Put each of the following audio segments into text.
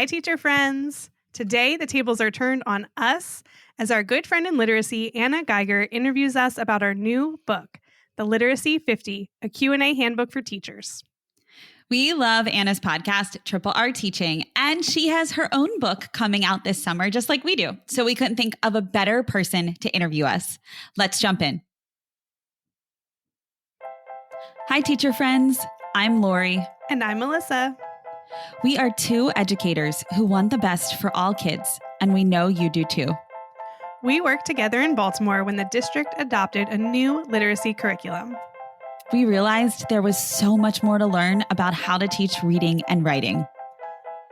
Hi, teacher friends. Today, the tables are turned on us as our good friend in literacy, Anna Geiger, interviews us about our new book, The Literacy 50, a Q&A handbook for teachers. We love Anna's podcast, Triple R Teaching, and she has her own book coming out this summer, just like we do. So we couldn't think of a better person to interview us. Let's jump in. Hi, teacher friends. I'm Lori. And I'm Melissa. We are two educators who want the best for all kids, and we know you do too. We worked together in Baltimore when the district adopted a new literacy curriculum. We realized there was so much more to learn about how to teach reading and writing.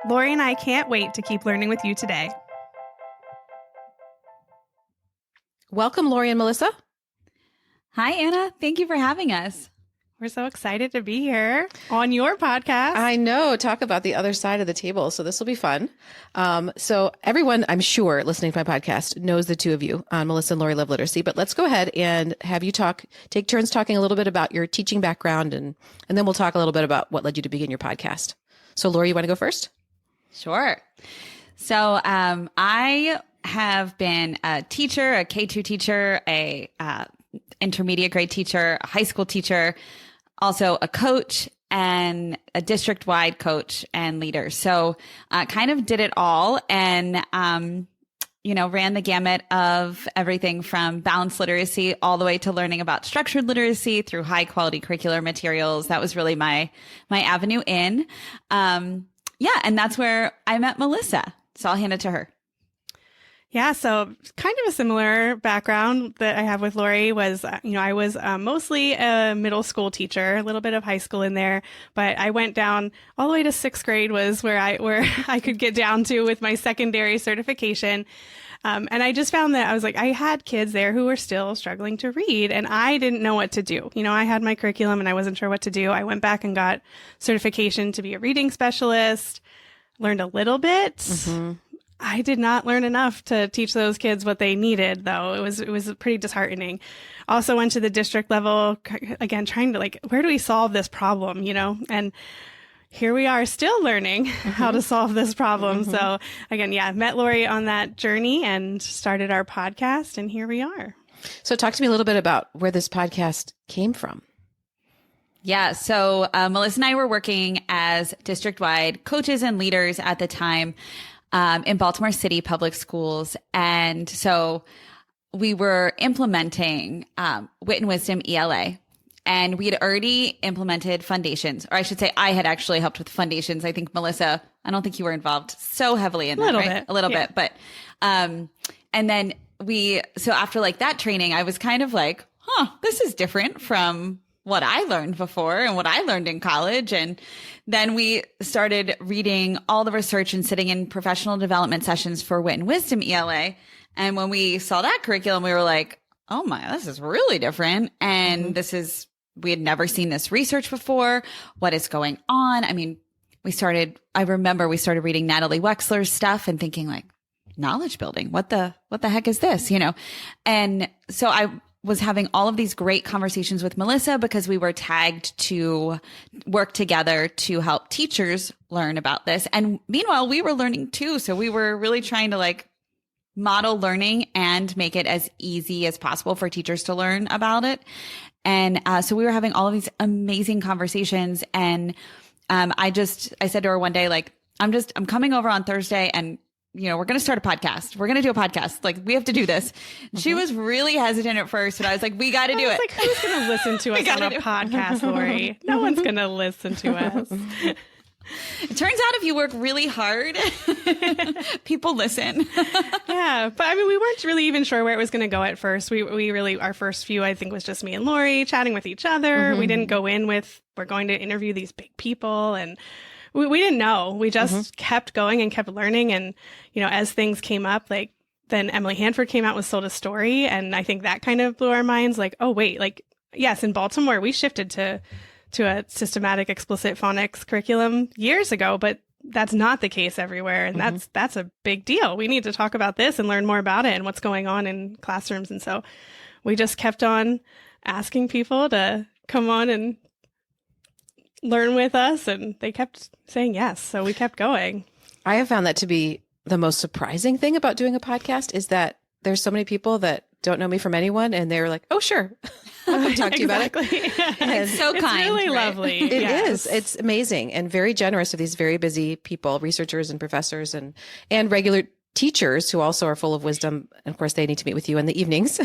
Lori and I can't wait to keep learning with you today. Welcome, Lori and Melissa. Hi, Anna. Thank you for having us. We're so excited to be here on your podcast. I know, talk about the other side of the table. So this will be fun. So everyone, I'm sure, listening to my podcast knows the two of you, Melissa and Lori Love Literacy. But let's go ahead and have you take turns talking a little bit about your teaching background, and then we'll talk a little bit about what led you to begin your podcast. So Lori, you want to go first? Sure. So I have been a teacher, a K-2 teacher, a intermediate grade teacher, a high school teacher, also a coach and a district-wide coach and leader. So kind of did it all and, ran the gamut of everything from balanced literacy all the way to learning about structured literacy through high-quality curricular materials. That was really my avenue in. And that's where I met Melissa. So I'll hand it to her. Yeah, so kind of a similar background that I have with Lori was, I was mostly a middle school teacher, a little bit of high school in there, but I went down all the way to sixth grade was where I could get down to with my secondary certification. And I just found that I was like, I had kids there who were still struggling to read and I didn't know what to do. I had my curriculum and I wasn't sure what to do. I went back and got certification to be a reading specialist, learned a little bit. Mm-hmm. I did not learn enough to teach those kids what they needed, though. It was pretty disheartening. Also went to the district level, again, trying to where do we solve this problem, And here we are still learning how to solve this problem. Mm-hmm. So again, met Lori on that journey and started our podcast, and here we are. So talk to me a little bit about where this podcast came from. Yeah. So Melissa and I were working as district-wide coaches and leaders at the time. In Baltimore City Public Schools. And so we were implementing Wit and Wisdom ELA. And we had already implemented foundations, or I should say I had actually helped with foundations. I think Melissa, I don't think you were involved so heavily in that, right? A little bit. But, and then so after that training, I was kind of like, this is different from what I learned before and what I learned in college. And then we started reading all the research and sitting in professional development sessions for Wit and Wisdom ELA. And when we saw that curriculum, we were like, oh my, this is really different. And we had never seen this research before. What is going on? I mean, I remember we started reading Natalie Wexler's stuff and thinking knowledge building, what the heck is this? And so I was having all of these great conversations with Melissa because we were tagged to work together to help teachers learn about this. And meanwhile, we were learning too. So we were really trying to model learning and make it as easy as possible for teachers to learn about it. And so we were having all of these amazing conversations. And I said to her one day, I'm coming over on Thursday and we're going to start a podcast. We're going to do a podcast. We have to do this. Mm-hmm. She was really hesitant at first, but I was like, we got to do it. Who's going to listen to us on a podcast, Lori? No one's going to listen to us. It turns out if you work really hard, people listen. Yeah. But we weren't really even sure where it was going to go at first. We really, our first few, I think, was just me and Lori chatting with each other. Mm-hmm. We didn't go in with, we're going to interview these big people, and we didn't know. We just kept going and kept learning. And, as things came up, then Emily Hanford came out with Sold a Story. And I think that kind of blew our minds. Oh, wait, yes, in Baltimore, we shifted to a systematic explicit phonics curriculum years ago, but that's not the case everywhere. And that's a big deal. We need to talk about this and learn more about it and what's going on in classrooms. And so we just kept on asking people to come on and learn with us, and they kept saying yes. So we kept going. I have found that to be the most surprising thing about doing a podcast is that there's so many people that don't know me from anyone, and they're like, "Oh, sure, I'll come talk to you about it." It's so kind. It's really right? lovely. It Yes. is. It's amazing and very generous of these very busy people, researchers and professors and regular teachers who also are full of wisdom. And of course, they need to meet with you in the evenings.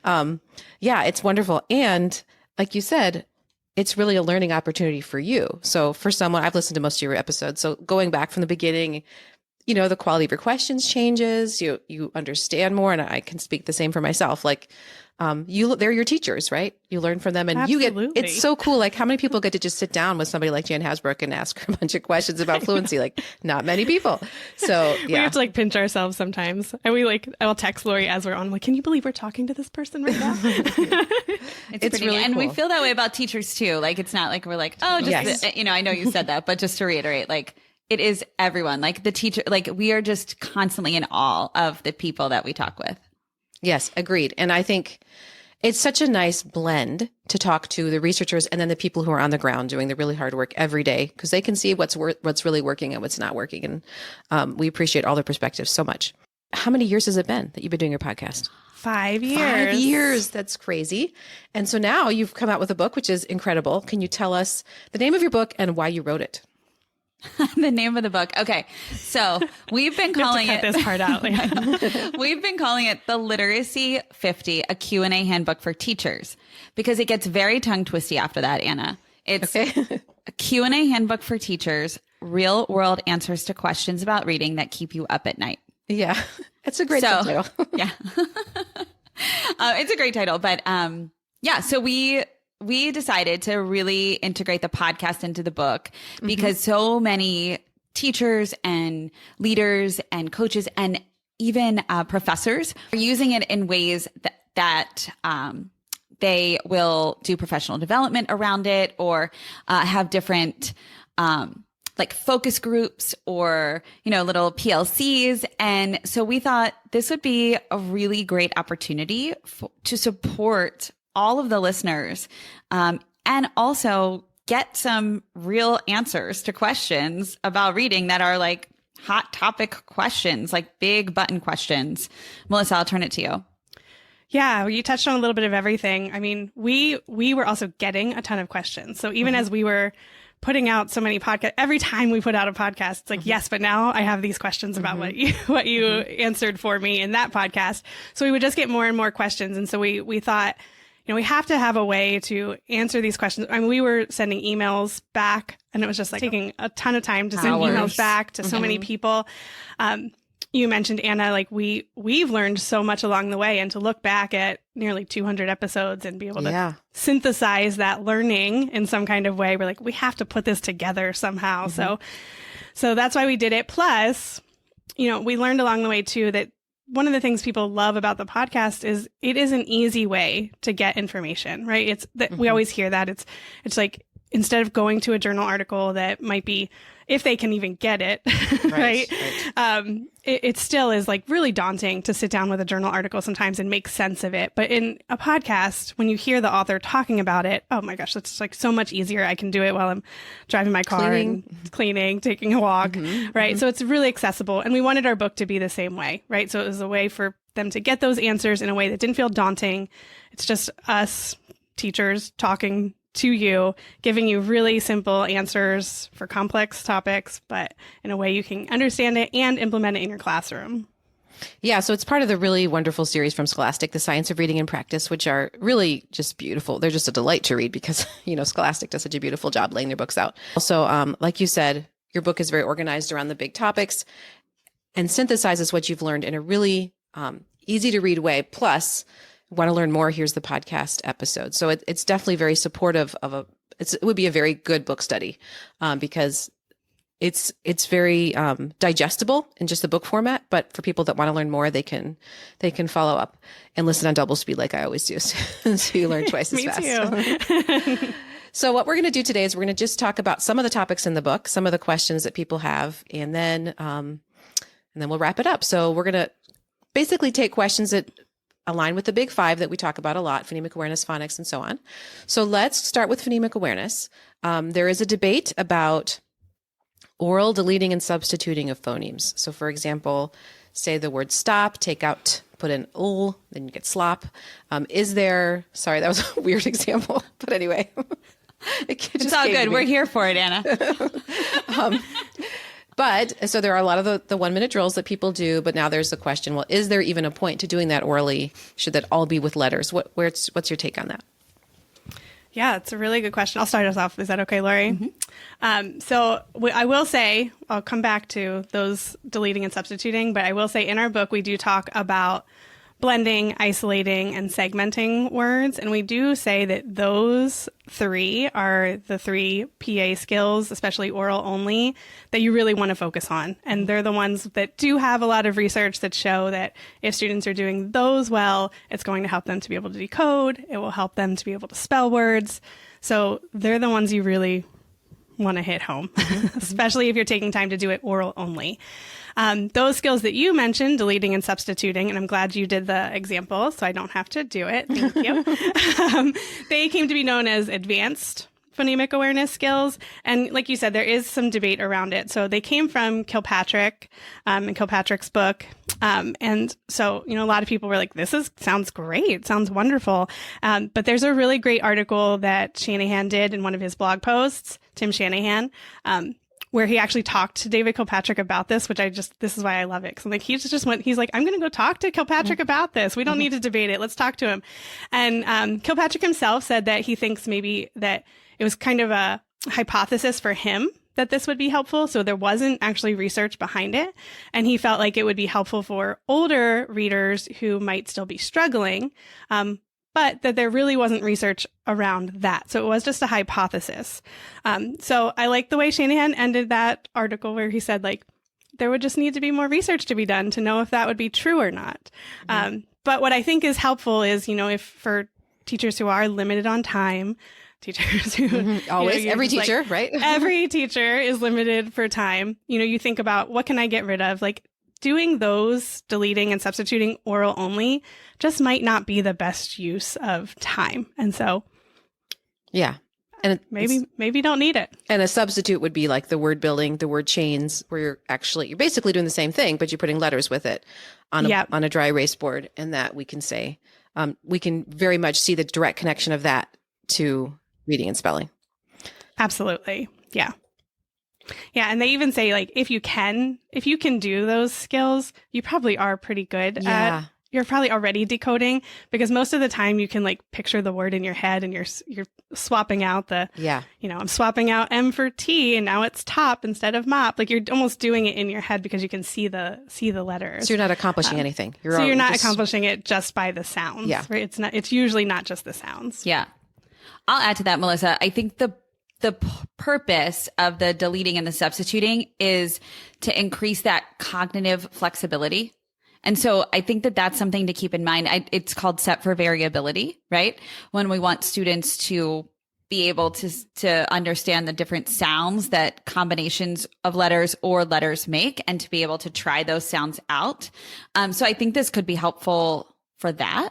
Yeah, it's wonderful. And like you said, it's really a learning opportunity for you. So for someone, I've listened to most of your episodes. So going back from the beginning, you know, the quality of your questions changes, you understand more. And I can speak the same for myself. Like, they're your teachers, right? You learn from them and Absolutely. it's so cool. Like how many people get to just sit down with somebody like Jan Hasbrook and ask her a bunch of questions about fluency? Like not many people. So We have to like pinch ourselves sometimes. And I'll text Lori as we're on. I'm like, can you believe we're talking to this person right now? It's pretty, really and cool. we feel that way about teachers too. Like it's not like we're like, oh, just Yes. you know, I know you said that, but just to reiterate, like it is everyone. Like the teacher, like we are just constantly in awe of the people that we talk with. Yes, agreed. And I think it's such a nice blend to talk to the researchers and then the people who are on the ground doing the really hard work every day because they can see what's really working and what's not working. And we appreciate all their perspectives so much. How many years has it been that you've been doing your podcast? 5 years. 5 years. That's crazy. And so now you've come out with a book, which is incredible. Can you tell us the name of your book and why you wrote it? The name of the book. Okay. So we've been calling cut this part out. We've been calling it the Literacy 50, a Q&A handbook for teachers, because it gets very tongue twisty after that, Anna. It's a Q&A handbook for teachers, real world answers to questions about reading that keep you up at night. Yeah, it's a great title. Yeah. It's a great title, but yeah, so we decided to really integrate the podcast into the book because so many teachers and leaders and coaches and even professors are using it in ways that they will do professional development around it or have different like focus groups or, you know, little PLCs. And so we thought this would be a really great opportunity to support all of the listeners, and also get some real answers to questions about reading that are like hot topic questions, like big button questions. Melissa, I'll turn it to you. Yeah, you touched on a little bit of everything. I mean, we were also getting a ton of questions. So even as we were putting out so many podcasts, every time we put out a podcast, it's like, yes, but now I have these questions about what you answered for me in that podcast. So we would just get more and more questions. And so we thought, you know, we have to have a way to answer these questions. I mean, we were sending emails back and it was just like taking a ton of time to send emails back to so many people. You mentioned, Anna, like we've learned so much along the way, and to look back at nearly 200 episodes and be able to synthesize that learning in some kind of way, we're like, we have to put this together somehow. So that's why we did it. Plus, you know, we learned along the way too that one of the things people love about the podcast is it is an easy way to get information, right? It's that we always hear that it's like, instead of going to a journal article that might be, if they can even get it, right? It still is like really daunting to sit down with a journal article sometimes and make sense of it. But in a podcast, when you hear the author talking about it, oh my gosh, that's like so much easier. I can do it while I'm driving my car and cleaning, taking a walk, right? So it's really accessible. And we wanted our book to be the same way, right? So it was a way for them to get those answers in a way that didn't feel daunting. It's just us teachers talking to you, giving you really simple answers for complex topics, but in a way you can understand it and implement it in your classroom. Yeah, so it's part of the really wonderful series from Scholastic, The Science of Reading and Practice, which are really just beautiful. They're just a delight to read because, you know, Scholastic does such a beautiful job laying their books out. Also, like you said, your book is very organized around the big topics and synthesizes what you've learned in a really easy to read way. Plus, want to learn more, here's the podcast episode. So it's definitely very supportive of it would be a very good book study because it's very digestible in just the book format. But for people that want to learn more, they can follow up and listen on double speed like I always do. So you learn twice as fast. Me too. So what we're going to do today is we're going to just talk about some of the topics in the book, some of the questions that people have, and then we'll wrap it up. So we're going to basically take questions that align with the big five that we talk about a lot: phonemic awareness, phonics, and so on. So let's start with phonemic awareness. There is a debate about oral deleting and substituting of phonemes. So for example, say the word stop, take out, put in ul, then you get slop. Sorry, that was a weird example, but anyway. It's all good. We're here for it, Anna. But so there are a lot of the 1 minute drills that people do, but now there's the question, well, is there even a point to doing that orally? Should that all be with letters? What's your take on that? Yeah, it's a really good question. I'll start us off. Is that okay, Lori? Mm-hmm. I will say, I'll come back to those deleting and substituting, but I will say in our book, we do talk about blending, isolating, and segmenting words. And we do say that those three are the three PA skills, especially oral only, that you really want to focus on. And they're the ones that do have a lot of research that show that if students are doing those well, it's going to help them to be able to decode. It will help them to be able to spell words. So they're the ones you really want to hit home, especially if you're taking time to do it oral only. Those skills that you mentioned, deleting and substituting, and I'm glad you did the example so I don't have to do it. Thank you. They came to be known as advanced phonemic awareness skills. And like you said, there is some debate around it. So they came from Kilpatrick and Kilpatrick's book. And so, a lot of people were like, sounds great. Sounds wonderful. But there's a really great article that Shanahan did in one of his blog posts, Tim Shanahan, where he actually talked to David Kilpatrick about this, this is why I love it. Cause I'm like, he's like, I'm going to go talk to Kilpatrick about this. We don't need to debate it. Let's talk to him. And, Kilpatrick himself said that he thinks maybe that it was kind of a hypothesis for him that this would be helpful. So there wasn't actually research behind it. And he felt like it would be helpful for older readers who might still be struggling. But that there really wasn't research around that. So it was just a hypothesis. So I like the way Shanahan ended that article where he said, like, there would just need to be more research to be done to know if that would be true or not. Mm-hmm. But what I think is helpful is, if for teachers who are limited on time, teachers who always, every teacher, right? Every teacher is limited for time. You think about what can I get rid of? Like, doing those deleting and substituting oral only just might not be the best use of time. And so, yeah. And maybe don't need it. And a substitute would be like the word building, the word chains, where you're basically doing the same thing, but you're putting letters with it on a dry erase board. And that we can say, we can very much see the direct connection of that to reading and spelling. Absolutely. Yeah. Yeah. And they even say, like, if you can do those skills, you probably are pretty good at, you're probably already decoding, because most of the time you can like picture the word in your head and you're swapping out I'm swapping out M for T and now it's top instead of mop. Like, you're almost doing it in your head because you can see the letters. So you're not accomplishing anything. You're not accomplishing it just by the sounds. Yeah. Right? It's usually not just the sounds. Yeah. I'll add to that, Melissa. I think the purpose of the deleting and the substituting is to increase that cognitive flexibility. And so I think that that's something to keep in mind. It's called set for variability, right? When we want students to be able to understand the different sounds that combinations of letters or letters make, and to be able to try those sounds out. So I think this could be helpful for that.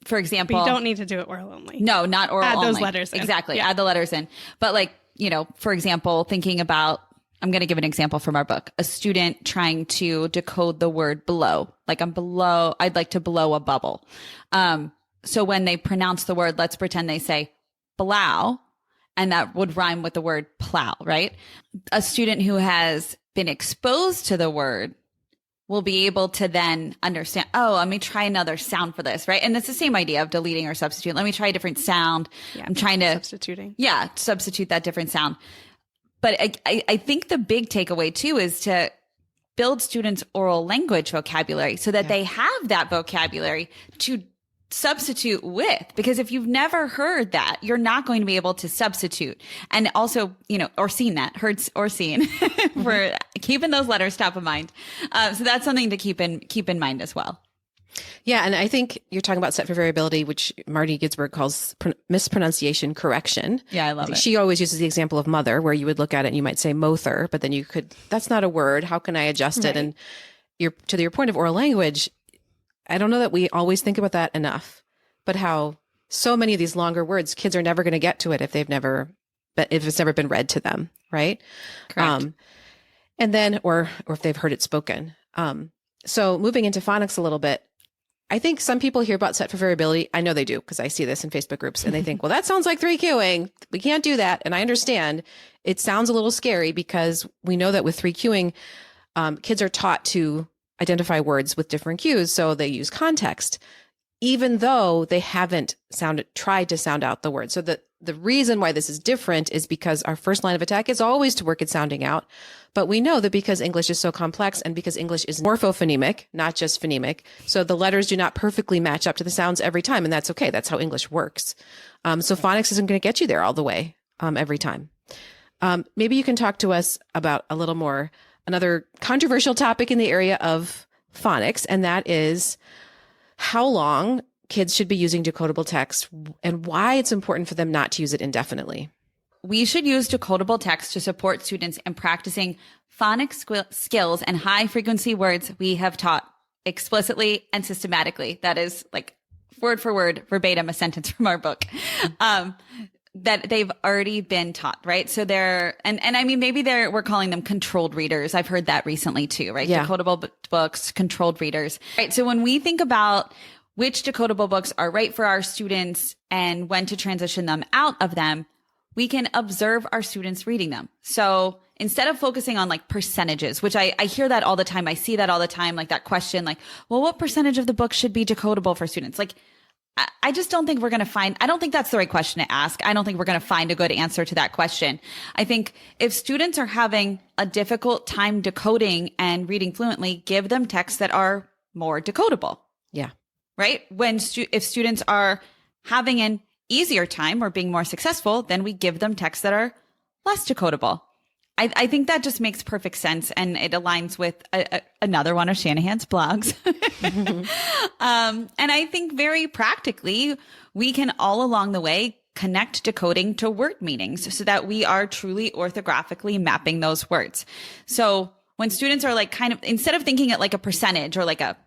For example, but you don't need to do it oral only. No, not oral only. Add those letters in. Exactly. Yeah. Add the letters in. But like, for example, thinking about, I'm going to give an example from our book, a student trying to decode the word blow. Like, I'd like to blow a bubble. So when they pronounce the word, let's pretend they say blow, and that would rhyme with the word plow, right? A student who has been exposed to the word will be able to then understand, let me try another sound for this, right? And it's the same idea of deleting or substituting. Let me try a different sound. Yeah, I'm trying to substituting. Yeah, substitute that different sound. But I think the big takeaway too is to build students' oral language vocabulary so that they have that vocabulary to substitute with, because if you've never heard that, you're not going to be able to substitute. And also, or seen that, heard or seen for keeping those letters top of mind. So that's something to keep in mind as well. Yeah. And I think you're talking about set for variability, which Marty Ginsburg calls mispronunciation correction. Yeah, I love it. She always uses the example of mother, where you would look at it and you might say mother, but then that's not a word. How can I adjust it? And to your point of oral language, I don't know that we always think about that enough, but how so many of these longer words, kids are never going to get to it if they've never if it's never been read to them, right? Correct. And then, or if they've heard it spoken. So moving into phonics a little bit, I think some people hear about set for variability. I know they do because I see this in Facebook groups and they think, well, that sounds like 3Qing. We can't do that. And I understand it sounds a little scary because we know that with 3Qing, kids are taught to identify words with different cues. So they use context, even though they haven't tried to sound out the word. So the reason why this is different is because our first line of attack is always to work at sounding out. But we know that because English is so complex and because English is morphophonemic, not just phonemic, so the letters do not perfectly match up to the sounds every time. And that's okay. That's how English works. So phonics isn't going to get you there all the way every time. Maybe you can talk to us about a little more, another controversial topic in the area of phonics, and that is how long kids should be using decodable text and why it's important for them not to use it indefinitely. We should use decodable text to support students in practicing phonics skills and high frequency words we have taught explicitly and systematically. That is like word for word, verbatim, a sentence from our book. That they've already been taught, right? So and I mean, maybe we're calling them controlled readers. I've heard that recently too, right? Yeah. Decodable books, controlled readers, right? So when we think about which decodable books are right for our students and when to transition them out of them, we can observe our students reading them. So instead of focusing on like percentages, which I hear that all the time, I see that all the time, like that question, like, well, what percentage of the book should be decodable for students? Like, I just don't think I don't think that's the right question to ask. I don't think we're going to find a good answer to that question. I think if students are having a difficult time decoding and reading fluently, give them texts that are more decodable. Yeah. Right? If students are having an easier time or being more successful, then we give them texts that are less decodable. I think that just makes perfect sense, and it aligns with another one of Shanahan's blogs. And I think very practically, we can all along the way connect decoding to word meanings so that we are truly orthographically mapping those words. So when students are like kind of, instead of thinking it like a percentage or like a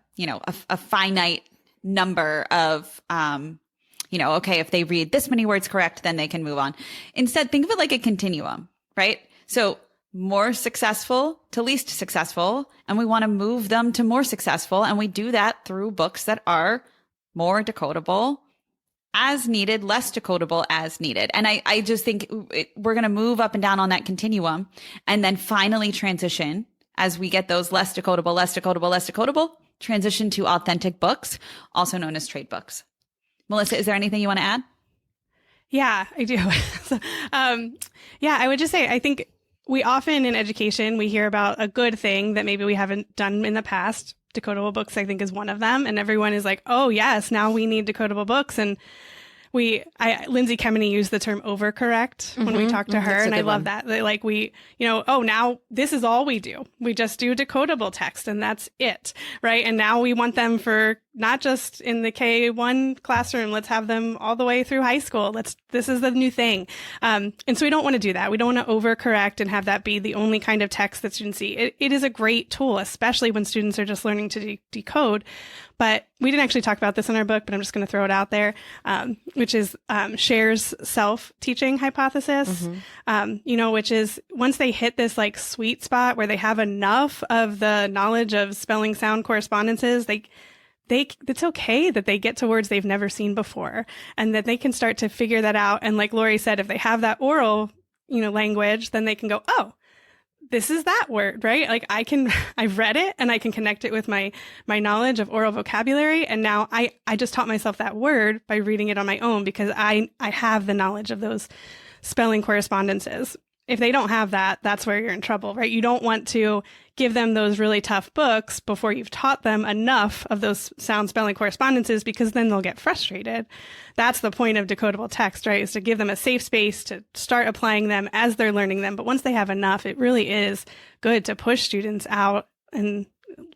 finite number of, okay, if they read this many words correct, then they can move on. Instead, think of it like a continuum, right? So more successful to least successful, and we want to move them to more successful. And we do that through books that are more decodable as needed, less decodable as needed. And I just think we're going to move up and down on that continuum and then finally transition as we get those less decodable, transition to authentic books, also known as trade books. Melissa, is there anything you want to add? Yeah, I do. I would just say, I think we often in education, we hear about a good thing that maybe we haven't done in the past. Decodable books, I think, is one of them. And everyone is like, oh, yes, now we need decodable books. And Lindsay Kemeny used the term overcorrect when we talked to her. And I love that. Like now this is all we do. We just do decodable text and that's it. Right. And now we want them for not just in the K1 classroom. Let's have them all the way through high school. This is the new thing. And so we don't want to do that. We don't want to overcorrect and have that be the only kind of text that students see. It is a great tool, especially when students are just learning to decode. But we didn't actually talk about this in our book, but I'm just going to throw it out there, which is Scher's self-teaching hypothesis, which is once they hit this like sweet spot where they have enough of the knowledge of spelling sound correspondences, it's okay that they get to words they've never seen before and that they can start to figure that out. And like Lori said, if they have that oral, language, then they can go, oh, this is that word, right? Like I've read it and I can connect it with my knowledge of oral vocabulary. And now I just taught myself that word by reading it on my own because I have the knowledge of those spelling correspondences. If they don't have that, that's where you're in trouble, right? You don't want to give them those really tough books before you've taught them enough of those sound spelling correspondences because then they'll get frustrated. That's the point of decodable text, right? Is to give them a safe space to start applying them as they're learning them. But once they have enough, it really is good to push students out and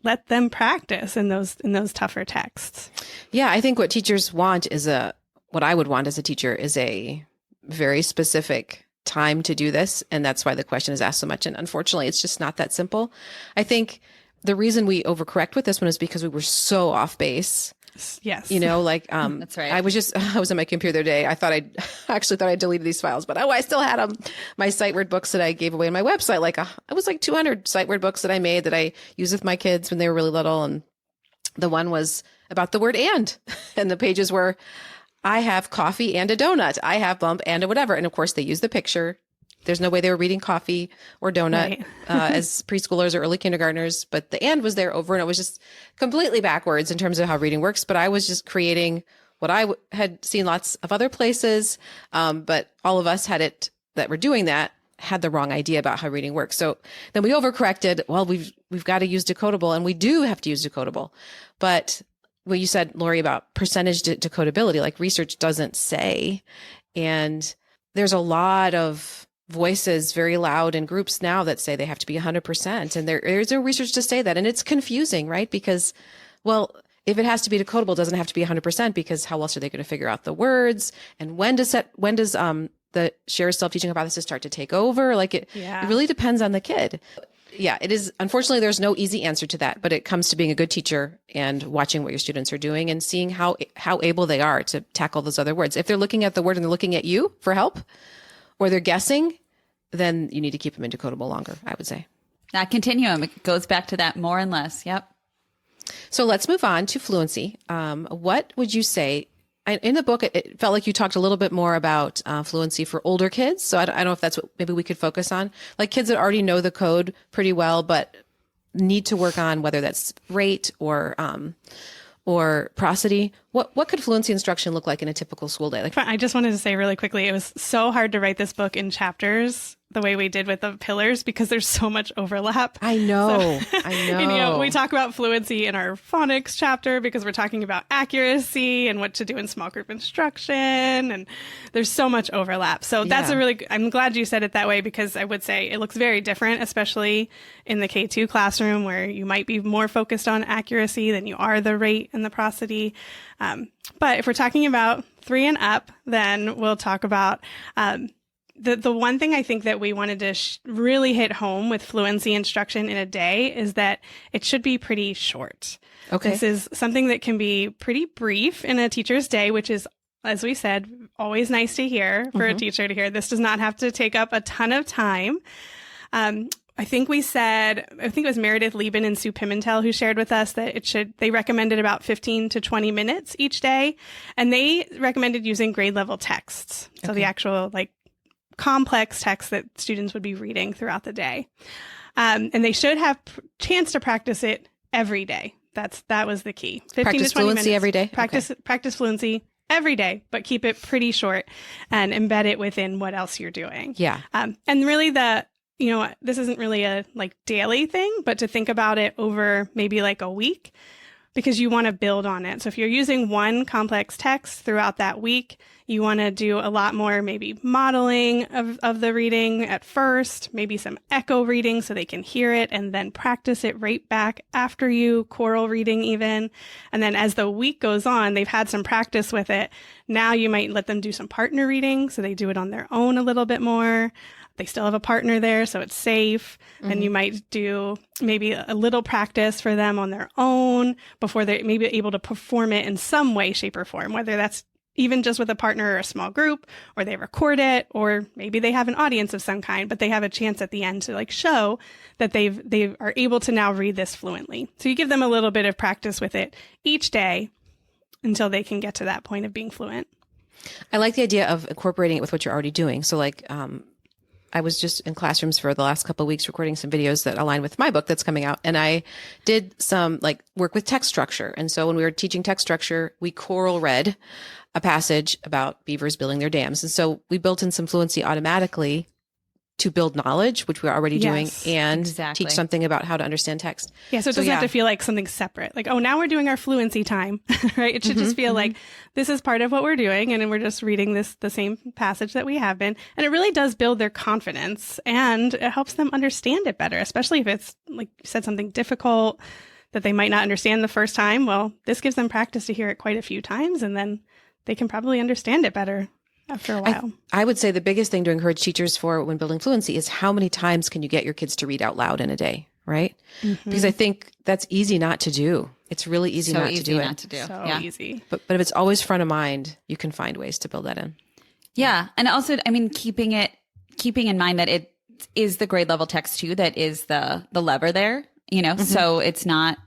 let them practice in those tougher texts. Yeah, I think what teachers want what I would want as a teacher is a very specific time to do this. And that's why the question is asked so much. And unfortunately, it's just not that simple. I think the reason we overcorrect with this one is because we were so off base Yes. That's right. I was on my computer the other day. I actually thought I deleted these files, but I still had them. My sight word books that I gave away on my website. It was like 200 sight word books that I made that I used with my kids when they were really little. And the one was about the word and the pages were, I have coffee and a donut. I have bump and a whatever. And of course they use the picture. There's no way they were reading coffee or donut Right. as preschoolers or early kindergartners, but the and was there over, and it was just completely backwards in terms of how reading works. But I was just creating what I had seen lots of other places. But all of us that were doing that had the wrong idea about how reading works. So then we overcorrected. Well, we've got to use decodable, and we do have to use decodable. But what you said, Lori, about percentage decodability, like research doesn't say, and there's a lot of voices very loud in groups now that say they have to be 100%. And there's no research to say that. And it's confusing, right? Because, well, if it has to be decodable, it doesn't have to be 100% because how else are they going to figure out the words? And when does the shared self-teaching hypothesis start to take over? It really depends on the kid. Yeah, it is. Unfortunately, there's no easy answer to that, but it comes to being a good teacher and watching what your students are doing and seeing how able they are to tackle those other words. If they're looking at the word and they're looking at you for help, or they're guessing, then you need to keep them in decodable longer, I would say. That continuum, it goes back to that more and less. Yep. So let's move on to fluency. What would you say? In the book, it felt like you talked a little bit more about fluency for older kids. So I don't know if that's what maybe we could focus on. Like kids that already know the code pretty well, but need to work on whether that's rate or prosody. What could fluency instruction look like in a typical school day? I just wanted to say really quickly, it was so hard to write this book in chapters the way we did with the pillars because there's so much overlap. I know. And, we talk about fluency in our phonics chapter because we're talking about accuracy and what to do in small group instruction. And there's so much overlap. So that's I'm glad you said it that way because I would say it looks very different, especially in the K2 classroom where you might be more focused on accuracy than you are the rate and the prosody. But if we're talking about 3 and up, then we'll talk about the one thing I think that we wanted to really hit home with fluency instruction in a day is that it should be pretty short. Okay. This is something that can be pretty brief in a teacher's day, which is, as we said, always nice to hear for a teacher to hear. This does not have to take up a ton of time. I think it was Meredith Lieben and Sue Pimentel who shared with us that they recommended about 15 to 20 minutes each day. And they recommended using grade level texts. So the actual complex text that students would be reading throughout the day. And they should have chance to practice it every day. That was the key. 15 practice to 20 fluency minutes. every day? Practice fluency every day, but keep it pretty short and embed it within what else you're doing. Yeah. And really this isn't really a daily thing, but to think about it over maybe a week because you want to build on it. So if you're using one complex text throughout that week, you want to do a lot more maybe modeling of the reading at first, maybe some echo reading so they can hear it and then practice it right back after you, choral reading even. And then as the week goes on, they've had some practice with it. Now you might let them do some partner reading so they do it on their own a little bit more. They still have a partner there, so it's safe. And you might do maybe a little practice for them on their own before they're maybe able to perform it in some way, shape, or form, whether that's even just with a partner or a small group, or they record it, or maybe they have an audience of some kind, but they have a chance at the end to show that they are able to now read this fluently. So you give them a little bit of practice with it each day until they can get to that point of being fluent. I like the idea of incorporating it with what you're already doing. So I was just in classrooms for the last couple of weeks recording some videos that align with my book that's coming out. And I did some work with text structure. And so when we were teaching text structure, we choral read a passage about beavers building their dams. And so we built in some fluency automatically to build knowledge, which we're already doing, and teach something about how to understand text. Yeah, so it doesn't have to feel like something separate. Now we're doing our fluency time, right? It should just feel like this is part of what we're doing, and we're just reading the same passage that we have been. And it really does build their confidence, and it helps them understand it better, especially if it's, like you said, something difficult that they might not understand the first time. Well, this gives them practice to hear it quite a few times, and then they can probably understand it better after a while. I would say the biggest thing to encourage teachers for when building fluency is how many times can you get your kids to read out loud in a day, right? Because I think that's easy not to do. It's really easy So not easy to do not it. to do. So Yeah. easy. But if it's always front of mind, you can find ways to build that in. Yeah. And also, I mean, keeping in mind that it is the grade level text too, that is the lever there, you know, so it's not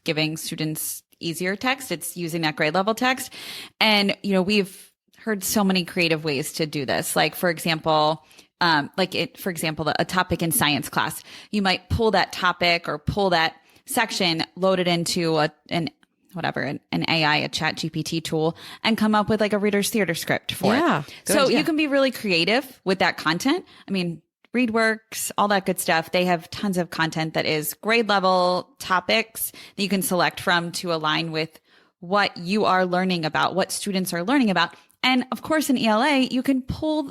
giving students easier text. It's using that grade level text. And, you know, we've heard so many creative ways to do this. Like, for example, a topic in science class, you might pull that topic or pull that section, load it into an AI, a chat GPT tool, and come up with like a reader's theater script for it. So you can be really creative with that content. I mean, ReadWorks, all that good stuff. They have tons of content that is grade level topics that you can select from to align with what you are learning about, what students are learning about. And of course, in ELA, you can pull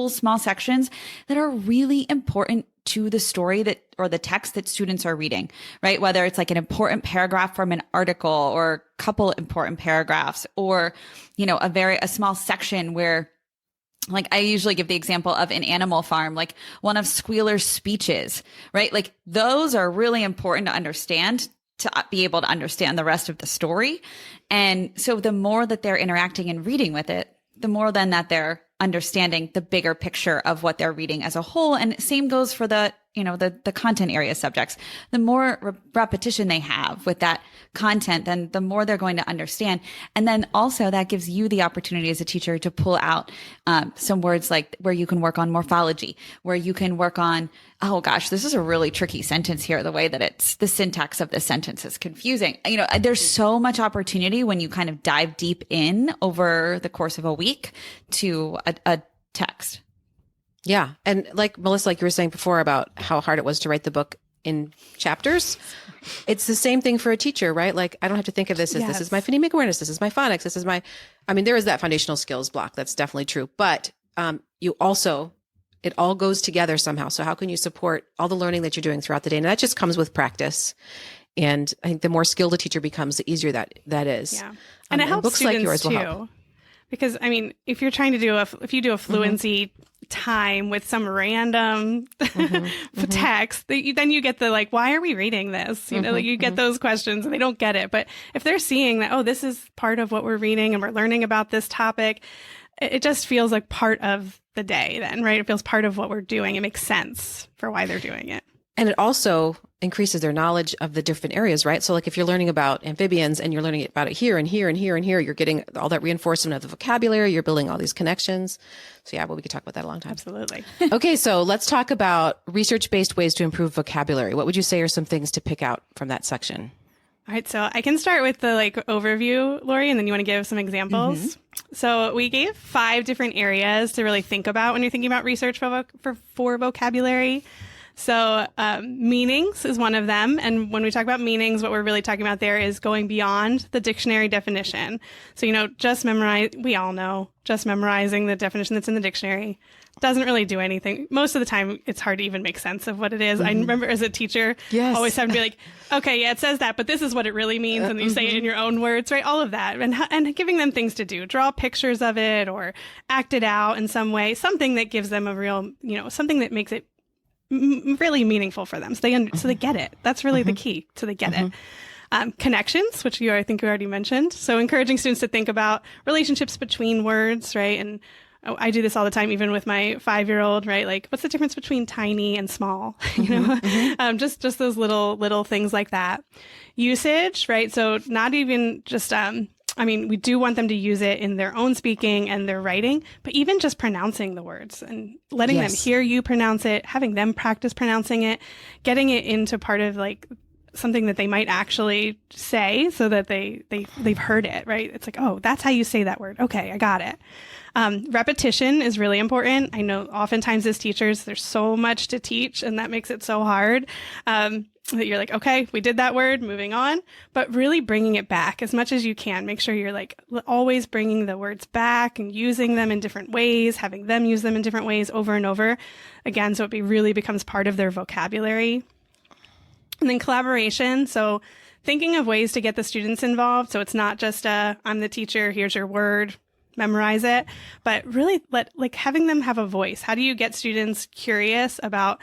small sections that are really important to the story or the text that students are reading, right? Whether it's like an important paragraph from an article or a couple important paragraphs, or, you know, a small section where, like, I usually give the example of an Animal Farm, like one of Squealer's speeches, right? Like those are really important to understand, to be able to understand the rest of the story. And so the more that they're interacting and reading with it, the more then that they're understanding the bigger picture of what they're reading as a whole. And same goes for the content area subjects. The more repetition they have with that content, then the more they're going to understand. And then also that gives you the opportunity as a teacher to pull out some words like where you can work on morphology, where you can work on, oh gosh, this is a really tricky sentence here. The way that it's the syntax of the sentence is confusing. You know, there's so much opportunity when you kind of dive deep in over the course of a week to a text. Yeah. And like Melissa, like you were saying before about how hard it was to write the book in chapters, it's the same thing for a teacher, right? Like I don't have to think of this as this is my phonemic awareness, this is my phonics, this is my, I mean, there is that foundational skills block. That's definitely true. But you also, it all goes together somehow. So how can you support all the learning that you're doing throughout the day? And that just comes with practice. And I think the more skilled a teacher becomes, the easier that is. Yeah. And it helps books students like yours too. will help. Because I mean, if you're trying to if you do a fluency time with some random text, then you get the like, why are we reading this? You know, like you get those questions and they don't get it. But if they're seeing that, oh, this is part of what we're reading and we're learning about this topic, it just feels like part of the day then, right? It feels part of what we're doing. It makes sense for why they're doing it. And it also increases their knowledge of the different areas, right? So like if you're learning about amphibians and you're learning about it here and here and here and here, you're getting all that reinforcement of the vocabulary, you're building all these connections. So yeah, well, we could talk about that a long time. Absolutely. Okay, so let's talk about research-based ways to improve vocabulary. What would you say are some things to pick out from that section? All right, so I can start with the like overview, Lori, and then you want to give some examples. So we gave 5 different areas to really think about when you're thinking about research for vocabulary. So meanings is one of them. And when we talk about meanings, what we're really talking about there is going beyond the dictionary definition. So, you know, we all know, just memorizing the definition that's in the dictionary doesn't really do anything. Most of the time, it's hard to even make sense of what it is. I remember as a teacher, always having to be like, okay, yeah, it says that, but this is what it really means. And you say it in your own words, right? All of that. And giving them things to do, draw pictures of it or act it out in some way, something that gives them a real, you know, something that makes it really meaningful for them. So they get it. That's really the key. So they get it. Connections, which I think you already mentioned. So encouraging students to think about relationships between words, right? And I do this all the time, even with my 5-year-old, right? Like, what's the difference between tiny and small? You know, just those little things like that. Usage, right? So not even just, I mean, we do want them to use it in their own speaking and their writing, but even just pronouncing the words and letting them hear you pronounce it, having them practice pronouncing it, getting it into part of like something that they might actually say so that they've heard it, right? It's like, oh, that's how you say that word. Okay, I got it. Repetition is really important. I know oftentimes as teachers, there's so much to teach and that makes it so hard. That you're like, okay, we did that word, moving on, but really bringing it back as much as you can. Make sure you're like always bringing the words back and using them in different ways, having them use them in different ways over and over again. So it really becomes part of their vocabulary. And then collaboration. So thinking of ways to get the students involved. So it's not just I'm the teacher, here's your word, memorize it, but really having them have a voice. How do you get students curious about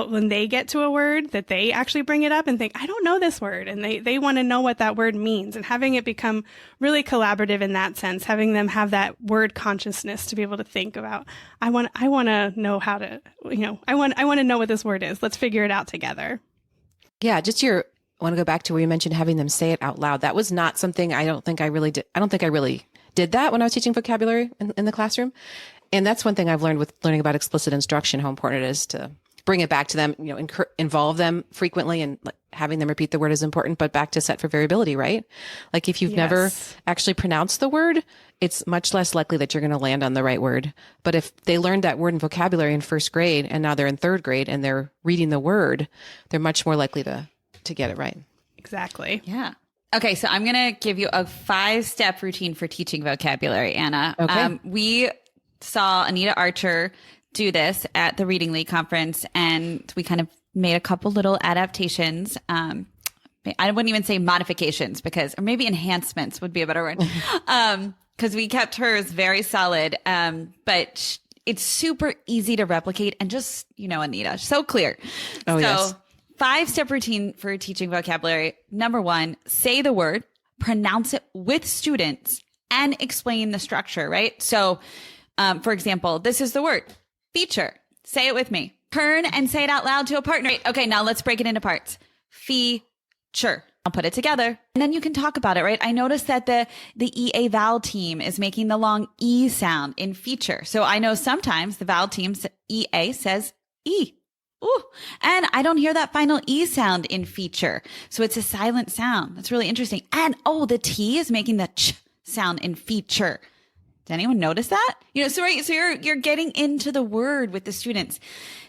when they get to a word that they actually bring it up and think, I don't know this word. And they want to know what that word means, and having it become really collaborative in that sense, having them have that word consciousness to be able to think about, I want to know how to, I want to know what this word is. Let's figure it out together. Yeah. I want to go back to where you mentioned having them say it out loud. That was not something I don't think I really did. I don't think I really did that when I was teaching vocabulary in the classroom. And that's one thing I've learned with learning about explicit instruction, how important it is to bring it back to them, involve them frequently, and having them repeat the word is important, but back to set for variability, right? Like if you've never actually pronounced the word, it's much less likely that you're going to land on the right word. But if they learned that word in vocabulary in first grade and now they're in third grade and they're reading the word, they're much more likely to get it right. Exactly. Yeah. Okay, so I'm going to give you a 5-step routine for teaching vocabulary, Anna. Okay. We saw Anita Archer do this at the Reading League conference, and we kind of made a couple little adaptations. I wouldn't even say modifications, or maybe enhancements would be a better word. Because we kept hers very solid. But it's super easy to replicate, and just, Anita, so clear. Oh, yes. 5-step routine for teaching vocabulary. Number 1, say the word, pronounce it with students, and explain the structure, right? So, for example, this is the word, feature. Say it with me. Turn and say it out loud to a partner. Okay, now let's break it into parts. Feature. I'll put it together, and then you can talk about it, right? I noticed that the EA vowel team is making the long E sound in feature. So I know sometimes the vowel team's EA says E. Ooh, and I don't hear that final E sound in feature. So it's a silent sound. That's really interesting. And the T is making the ch sound in feature. Did anyone notice that? So you're getting into the word with the students.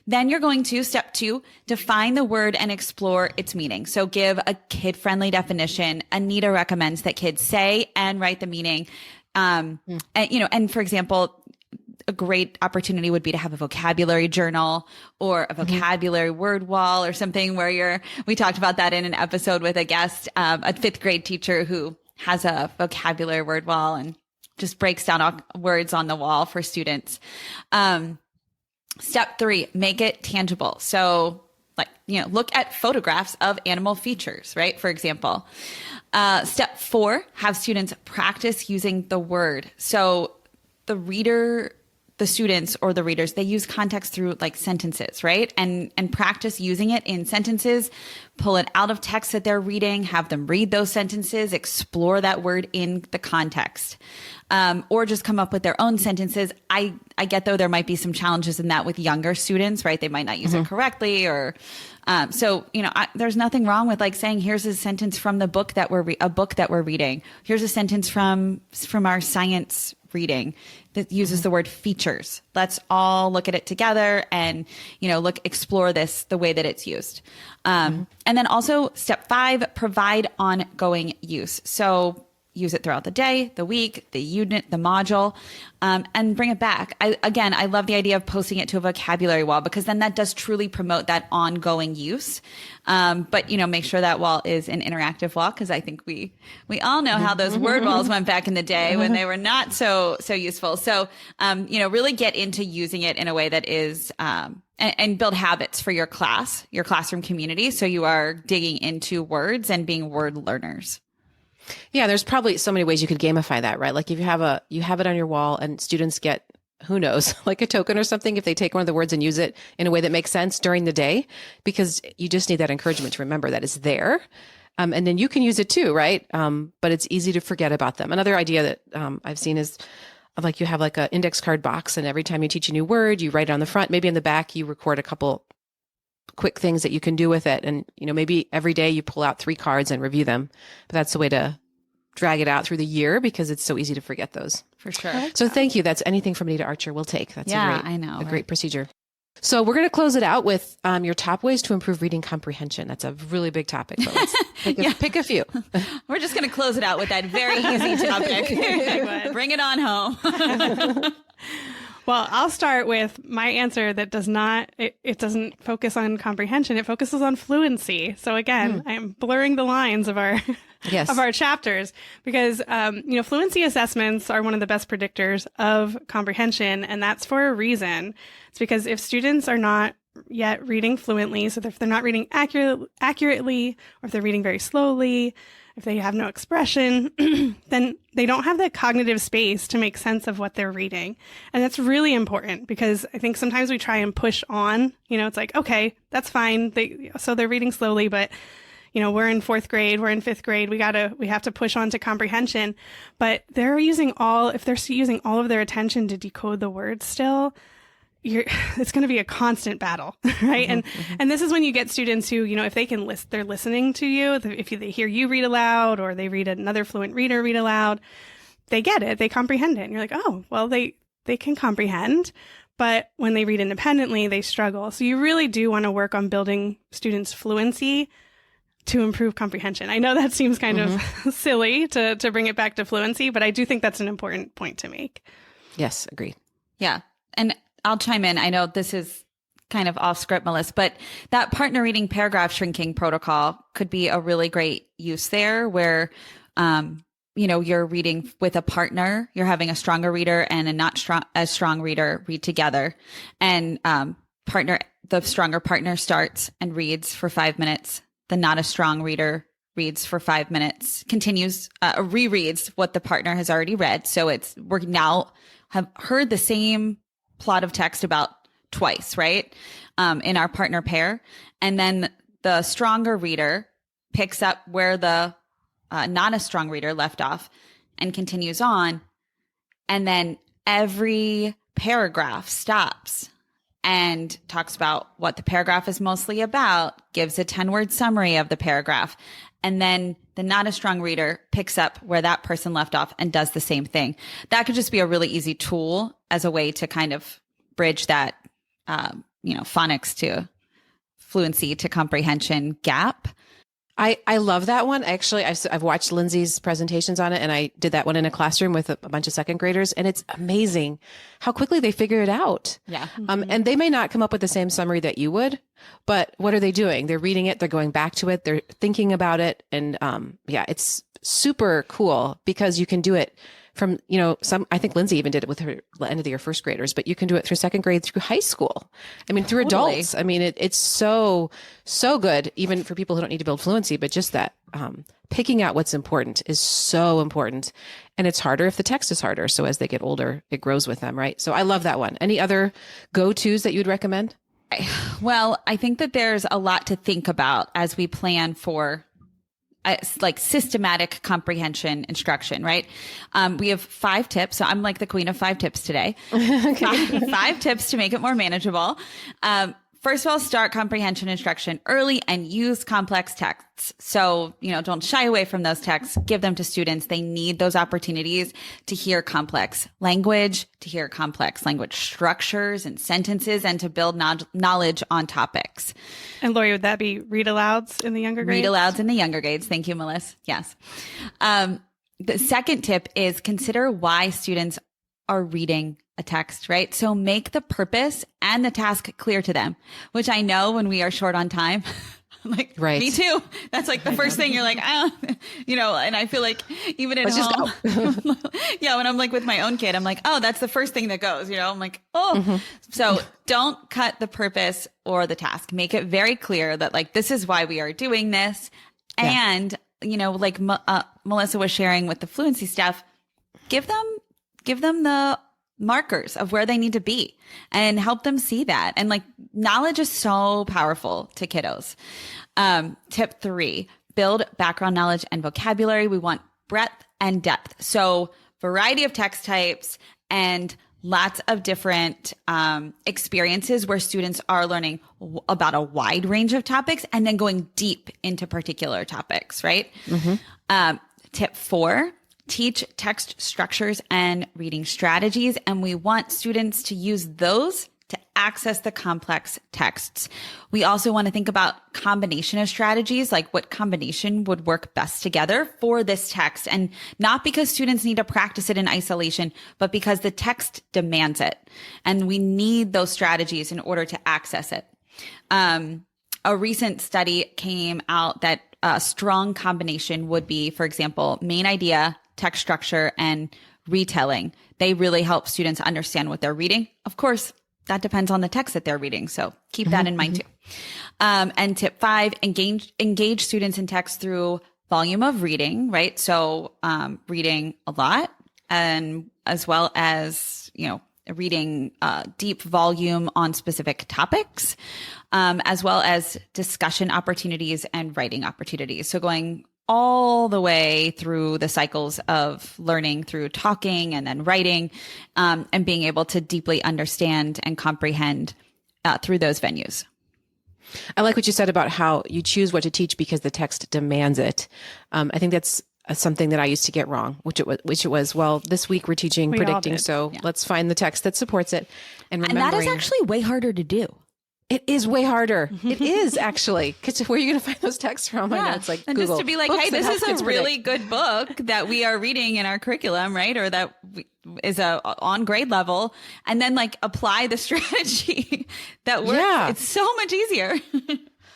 Then you're going to, step 2, define the word and explore its meaning. So give a kid-friendly definition. Anita recommends that kids say and write the meaning. And for example, a great opportunity would be to have a vocabulary journal or a vocabulary word wall or something we talked about that in an episode with a guest, a 5th grade teacher who has a vocabulary word wall and just breaks down all words on the wall for students. Step 3, make it tangible. So look at photographs of animal features, right? For example, step 4, have students practice using the word. So the students or the readers, they use context through sentences, right? And practice using it in sentences, pull it out of text that they're reading, have them read those sentences, explore that word in the context, or just come up with their own sentences. I get, though, there might be some challenges in that with younger students, right? They might not use it correctly, or there's nothing wrong with saying, here's a sentence from the book that we're reading. Here's a sentence from our science reading that uses the word features. Let's all look at it together and, explore this the way that it's used. And then also step 5, provide ongoing use. So use it throughout the day, the week, the unit, the module, and bring it back. I love the idea of posting it to a vocabulary wall, because then that does truly promote that ongoing use. But make sure that wall is an interactive wall, because I think we all know how those word walls went back in the day when they were not so useful. So, really get into using it in a way that is, and build habits for your classroom community. So you are digging into words and being word learners. Yeah, there's probably so many ways you could gamify that, right? Like if you have it on your wall and students get, who knows, like a token or something, if they take one of the words and use it in a way that makes sense during the day, because you just need that encouragement to remember that it's there. And then you can use it too, right? But it's easy to forget about them. Another idea that I've seen is you have an index card box, and every time you teach a new word, you write it on the front, maybe in the back, you record a couple quick things that you can do with it. And, maybe every day you pull out 3 cards and review them. But that's the way to drag it out through the year, because it's so easy to forget those. For sure. So thank you. That's anything from Anita Archer we'll take. That's a great procedure. So we're going to close it out with your top ways to improve reading comprehension. That's a really big topic, but let's pick a few. We're just going to close it out with that very easy topic. Bring it on home. Well, I'll start with my answer that doesn't focus on comprehension. It focuses on fluency. So again, I am blurring the lines of our of our chapters, because fluency assessments are one of the best predictors of comprehension, and that's for a reason. It's because if students are not yet reading fluently, so if they're not reading accurately, or if they're reading very slowly, if they have no expression, then they don't have the cognitive space to make sense of what they're reading. And that's really important because I think sometimes we try and push on, it's like, okay, that's fine. So they're reading slowly, but we're in fourth grade, we're in fifth grade. We have to push on to comprehension, but if they're using all of their attention to decode the words still, it's going to be a constant battle, right? And this is when you get students who, if they can they're listening to you. If they hear you read aloud or they read another fluent reader read aloud, they get it, they comprehend it. And you're like, oh, well, they can comprehend, but when they read independently, they struggle. So you really do want to work on building students' fluency to improve comprehension. I know that seems kind of silly to bring it back to fluency, but I do think that's an important point to make. Yes, agreed. Yeah. And I'll chime in. I know this is kind of off script, Melissa, but that partner reading paragraph shrinking protocol could be a really great use there where, you're reading with a partner, you're having a stronger reader and a not as strong reader read together. And the stronger partner starts and reads for 5 minutes. The not as strong reader reads for 5 minutes, continues, rereads what the partner has already read. So we're now have heard the same plot of text about twice, right? In our partner pair. And then the stronger reader picks up where the not a strong reader left off and continues on. And then every paragraph stops and talks about what the paragraph is mostly about, gives a 10-word summary of the paragraph. And then the not a strong reader picks up where that person left off and does the same thing. That could just be a really easy tool as a way to kind of bridge that, phonics to fluency to comprehension gap. I love that one. Actually, I've watched Lindsay's presentations on it, and I did that one in a classroom with a bunch of second graders, and it's amazing how quickly they figure it out. Yeah. And they may not come up with the same summary that you would, but what are they doing? They're reading it, they're going back to it, they're thinking about it, and it's super cool because you can do it from, I think Lindsay even did it with her end of the year first graders, but you can do it through second grade, through high school. I mean, through Totally. adults. I mean, it's so good, even for people who don't need to build fluency, but just that, picking out what's important is so important. And it's harder if the text is harder. So as they get older, it grows with them, right? So I love that one. Any other go-tos that you'd recommend? Well, I think that there's a lot to think about as we plan for like systematic comprehension instruction, right? We have 5 tips. So I'm like the queen of 5 tips today. Five tips to make it more manageable. First of all, start comprehension instruction early and use complex texts. So, don't shy away from those texts. Give them to students. They need those opportunities to hear complex language, to hear complex language structures and sentences, and to build knowledge on topics. And Lori, would that be read alouds in the younger grades? Read alouds in the younger grades. Thank you, Melissa. Yes. The second tip is consider why students are reading a text, right? So make the purpose and the task clear to them, which I know when we are short on time, I'm like, right. Me too. That's like the first thing you're like, and I feel like even at home, yeah, when I'm like with my own kid, I'm like, oh, that's the first thing that goes, I'm like, oh, So don't cut the purpose or the task. Make it very clear that like, this is why we are doing this. Yeah. And, like Melissa was sharing with the fluency stuff, give them the markers of where they need to be and help them see that. And like knowledge is so powerful to kiddos. Tip 3, build background knowledge and vocabulary. We want breadth and depth. So variety of text types and lots of different experiences where students are learning about a wide range of topics and then going deep into particular topics, right? Tip 4, teach text structures and reading strategies. And we want students to use those to access the complex texts. We also want to think about combination of strategies, like what combination would work best together for this text. And not because students need to practice it in isolation, but because the text demands it. And we need those strategies in order to access it. A recent study came out that a strong combination would be, for example, main idea, text structure, and retelling. They really help students understand what they're reading. Of course, that depends on the text that they're reading. So keep that in mind too. And tip 5, engage students in text through volume of reading, right? So reading a lot, and as well as, reading deep volume on specific topics, as well as discussion opportunities and writing opportunities. So going all the way through the cycles of learning through talking and then writing, and being able to deeply understand and comprehend through those venues. I like what you said about how you choose what to teach because the text demands it. I think that's something that I used to get wrong, which it was, well, this week we're teaching predicting, so let's find the text that supports it. And that is actually way harder to do. It is way harder. It is actually, because where are you going to find those texts from? I know it's like and Google. Just to be like, hey, this is a really good book that we are reading in our curriculum, right? Or that is on grade level, and then like apply the strategy that works. Yeah. It's so much easier.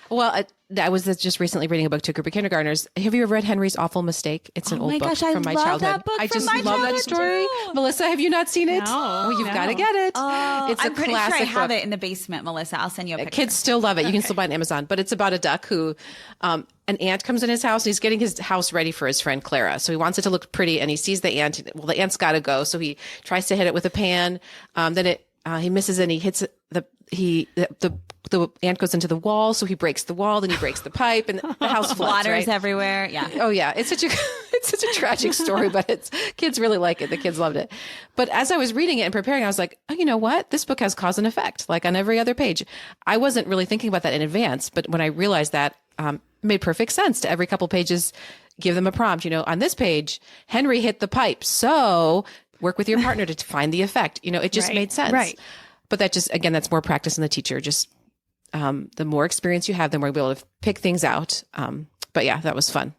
Well, I was just recently reading a book to a group of kindergartners. Have you ever read Henry's Awful Mistake? It's an old book from my childhood. That book I just love that story. Too. Melissa, have you not seen it? No, you've got to get it. It's I'm pretty sure I have book. it in the basement, Melissa. I'll send you a picture. Kids still love it. You can still buy it on Amazon. But it's about a duck who, an ant comes in his house and he's getting his house ready for his friend Clara. So he wants it to look pretty and he sees the ant. Well, the ant's got to go. So he tries to hit it with a pan. Then he misses and he hits the ant goes into the wall, so he breaks the wall, then he breaks the pipe, and the house floods. Water's everywhere. Yeah. Oh yeah, it's such a tragic story, but kids really like it. The kids loved it. But as I was reading it and preparing, I was like, oh, you know what? This book has cause and effect, like on every other page. I wasn't really thinking about that in advance, but when I realized that, it made perfect sense to every couple pages, give them a prompt. On this page, Henry hit the pipe, so work with your partner to find the effect. It just made sense. Right. But that just, again, that's more practice in the teacher. Just the more experience you have, the more you'll be able to pick things out. But yeah, that was fun.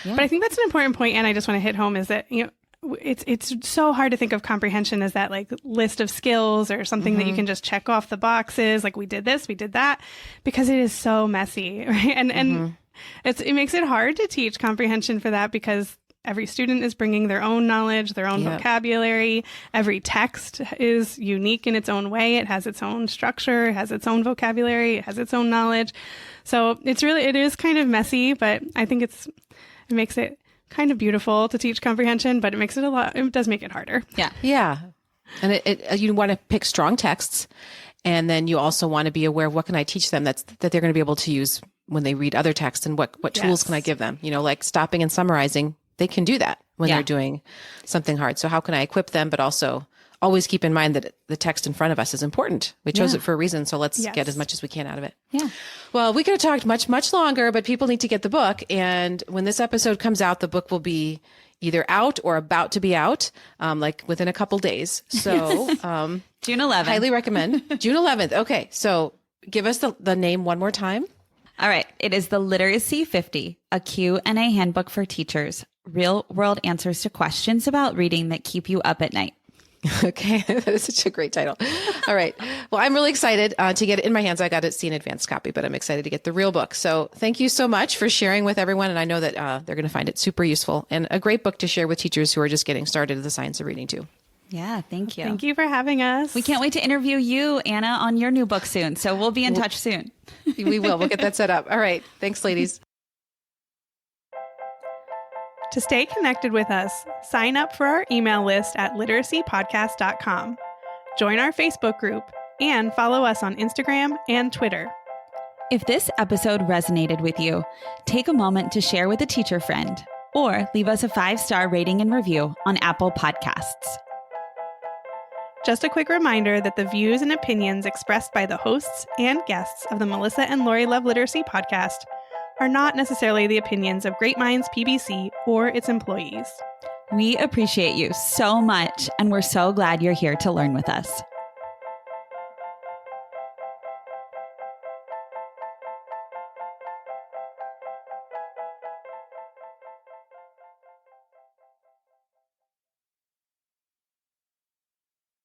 Yeah. But I think that's an important point, and I just want to hit home is that, it's so hard to think of comprehension as that like list of skills or something that you can just check off the boxes. Like we did this, we did that, because it is so messy, right? And it makes it hard to teach comprehension for that because every student is bringing their own knowledge, their own vocabulary. Every text is unique in its own way. It has its own structure, it has its own vocabulary, it has its own knowledge. So it is kind of messy, but I think it makes it kind of beautiful to teach comprehension, but it does make it harder. Yeah. Yeah. And you want to pick strong texts. And then you also want to be aware of what can I teach them that they're going to be able to use when they read other texts, and what tools can I give them? Like stopping and summarizing. They can do that when they're doing something hard. So how can I equip them, but also always keep in mind that the text in front of us is important. We chose it for a reason. So let's get as much as we can out of it. Yeah. Well, we could have talked much, much longer, but people need to get the book. And when this episode comes out, the book will be either out or about to be out, like within a couple days. So June 11th. Highly recommend. June 11th. Okay. So give us the name one more time. All right. It is the Literacy 50, a Q&A handbook for teachers. Real world answers to questions about reading that keep you up at night. Okay. That is such a great title. All right. Well, I'm really excited to get it in my hands. I got to see an advanced copy, but I'm excited to get the real book. So thank you so much for sharing with everyone. And I know that they're going to find it super useful and a great book to share with teachers who are just getting started in the science of reading too. Yeah. Thank you. Thank you for having us. We can't wait to interview you, Anna, on your new book soon. So we'll be in touch soon. We will. We'll get that set up. All right. Thanks, ladies. To stay connected with us, sign up for our email list at literacypodcast.com. Join our Facebook group and follow us on Instagram and Twitter. If this episode resonated with you, take a moment to share with a teacher friend or leave us a 5-star rating and review on Apple Podcasts. Just a quick reminder that the views and opinions expressed by the hosts and guests of the Melissa and Lori Love Literacy podcast are not necessarily the opinions of Great Minds PBC or its employees. We appreciate you so much, and we're so glad you're here to learn with us.